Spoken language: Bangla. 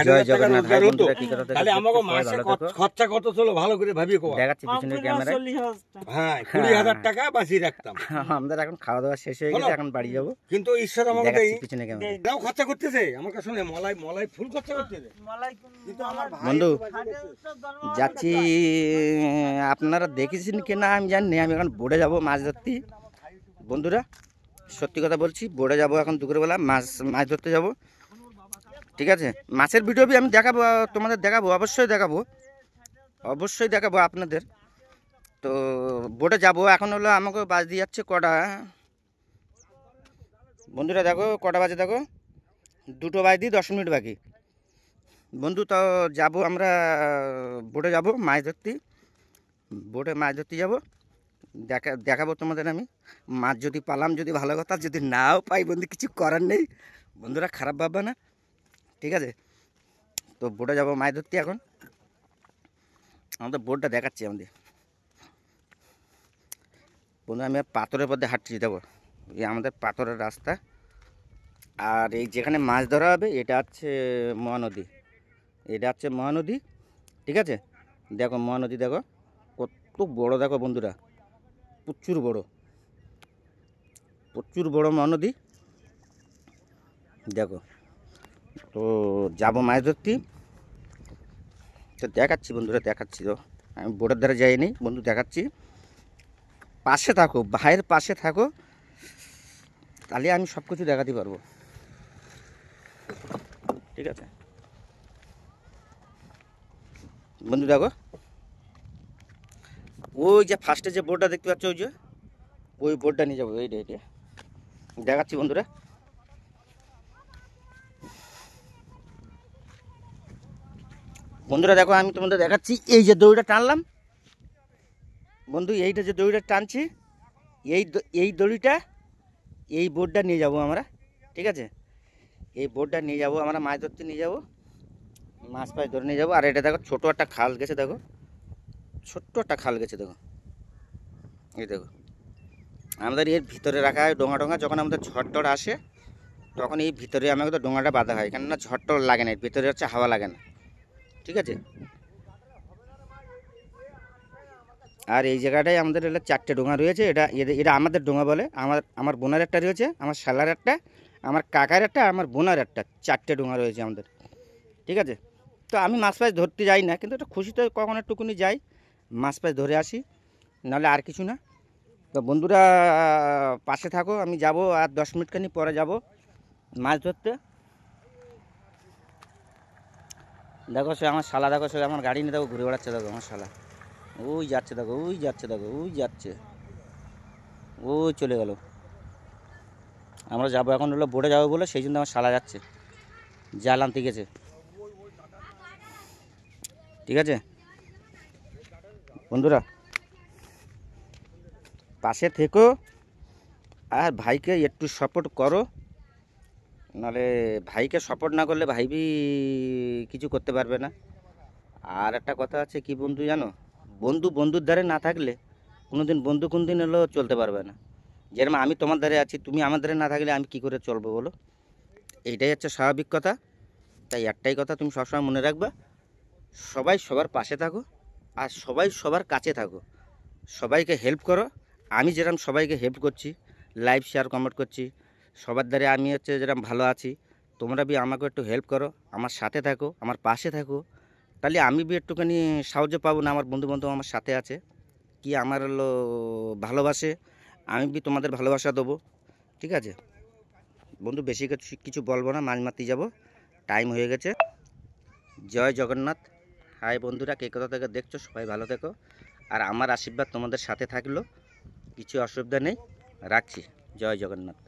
জয় জগন্নাথ। হাই বন্ধুরা, কি কথা থেকে খরচা কত চলো ভালো করে ভাবিয়ে কোয়া। দেখাচ্ছি পিছনের ক্যামেরায়। হ্যাঁ 20,000 টাকা বাঁচিয়ে রাখতাম। আমাদের এখন খাওয়া দাওয়া শেষ হয়ে গেছে, এখন বাড়ি যাবো। কিন্তু ঈশ্বর আমাকে দেখাচ্ছি পিছনে ক্যামেরায়। দাও খরচা করতেছে আমার কাছে, শুনে মলাই ফুল খরচা করতেছে। কিন্তু আমার ভাই বন্ধু যাচ্ছি, আপনারা দেখেছেন কি না আমি জানি না। আমি এখন বোটে যাবো মাছ ধরতে। বন্ধুরা সত্যি কথা বলছি, বোটে যাবো এখন দুপুরবেলা মাছ ধরতে যাব। ঠিক আছে, মাছের ভিডিও আমি দেখাবো, তোমাদের দেখাবো, অবশ্যই দেখাবো আপনাদের। তো বোটে যাবো এখন। হলো আমাকে বাজ দিয়ে যাচ্ছে কটা, বন্ধুরা দেখো কটা বাজে, দেখো 2টো বাজে 10 মিনিট বাকি। বন্ধু তো যাব আমরা, বোটে যাব মাছ ধরতে, যাব। দেখাবো তোমাদের আমি মাছ। যদি পালাম যদি ভালো কথা, যদি নাও পাই বন্ধু কিছু করার নেই, বন্ধুরা খারাপ ভাববে না, ঠিক আছে। তো বোটে যাব মাছ ধরতে এখন। আমাদের বোটটা দেখাচ্ছি আমাদের বন্ধু। আমি পাথরের পথে হাঁটছি, দেখো এই আমাদের পাথরের রাস্তা। আর এই যেখানে মাছ ধরা হবে এটা হচ্ছে মহানদী, ঠিক আছে। দেখো মহানদী, দেখো কত বড়, দেখো বন্ধুরা প্রচুর বড় মহানদী, দেখো। তো যাবো মাছ ধরতে, তো দেখাচ্ছি বন্ধুরা, দেখাচ্ছি। তো আমি বোটের ধারে যাইনি বন্ধু, দেখাচ্ছি। পাশে থাকো, ভাইয়ের পাশে থাকো, তাহলে আমি সব কিছু দেখাতে পারবো, ঠিক আছে বন্ধু। দেখো ওই যে ফার্স্টে যে বোর্ডটা দেখতে পাচ্ছ, ওই বোর্ডটা নিয়ে যাবো, এইটা দেখাচ্ছি বন্ধুরা। দেখো আমি তোমাদের দেখাচ্ছি, এই যে দড়িটা টানলাম বন্ধু, এইটা যে দড়িটা টানছি, এই দড়িটা, এই বোর্ডটা নিয়ে যাব আমরা, ঠিক আছে। এই বোর্ডটা নিয়ে যাব আমরা, মাছ ধরতে নিয়ে যাব, মাছ ধরে নিয়ে যাবো। আর এটা দেখো ছোটো একটা খাল গেছে, দেখো দেখো এই দেখো। আমাদের এর ভিতরে রাখা হয় ডোঙা। যখন আমাদের ঝড় আসে তখন এই ভিতরে আমাদের ডোঙাটা বাঁধা হয়, কেননা ঝড় লাগে না, এর ভিতরে হচ্ছে হাওয়া লাগে না, ঠিক আছে। আর এই জায়গাটায় আমাদের হলো 4টে ডোঙা রয়েছে। এটা আমাদের ডোঙা বলে। আমার বোনার একটা রয়েছে, আমার শালার একটা, আমার কাকার একটা, আমার বোনার একটা, 4টে ডোঙা রয়েছে আমাদের, ঠিক আছে। তো আমি মাছ ধরতে যাই না, কিন্তু একটা খুশিতে কখনো একটুকুনি যাই, মাছ ধরে আসি, নাহলে আর কিছু না। তো বন্ধুরা পাশে থাকো, আমি যাব আর 10 মিনিটখানি পরে যাব মাছ ধরতে। দেখো সে আমার শালা, দেখো সে আমার গাড়ি নিয়ে দেখো ঘুরে বেড়াচ্ছে, দেখো আমার শালা ওই যাচ্ছে, দেখো ওই চলে গেল। আমরা যাবো এখন, হলো বোটে যাবো বলে, সেই জন্য আমার শালা যাচ্ছে, জাল আনতে গেছে, ঠিক আছে বন্ধুরা। পাশে থেকো আর ভাইকে একটু সাপোর্ট করো, নাহলে ভাইকে সাপোর্ট না করলে ভাই কিছু করতে পারবে না। আর একটা কথা আছে কি বন্ধু জানো, বন্ধুর ধারে না থাকলে কোনোদিন বন্ধু কোনদিন হলেও চলতে পারবে না। যেরকম আমি তোমার ধারে আছি, তুমি আমার ধারে না থাকলে আমি কি করে চলবো বলো? এইটাই হচ্ছে স্বাভাবিক কথা। তাই একটাই কথা তুমি সবসময় মনে রাখবা, সবাই সবার পাশে থাকো আর সবাই সবার কাছে থাকো, সবাইকে হেল্প করো। আমি যেরকম সবাইকে হেল্প করছি, লাইভ শেয়ার কমেন্ট করছি, সবার দ্বারে আমি হচ্ছে যেরকম ভালো আছি, তোমরা আমাকে একটু হেল্প করো, আমার সাথে থাকো, আমার পাশে থাকো, তাহলে আমি একটুখানি সাহায্য পাবো না। আমার বন্ধুবান্ধব আমার সাথে আছে, কি আমার হলো ভালোবাসে, আমি তোমাদের ভালোবাসা দেবো, ঠিক আছে বন্ধু। বেশি কিছু বলবো না, মাছ মারতে যাবো, টাইম হয়ে গেছে। জয় জগন্নাথ। হাই বন্ধুরা, কে কোথা থেকে দেখছো, সবাই ভালো থেকো। আর আমার আশীর্বাদ তোমাদের সাথে থাকলো, কিছু অসুবিধা নেই, রাখছি। জয় জগন্নাথ।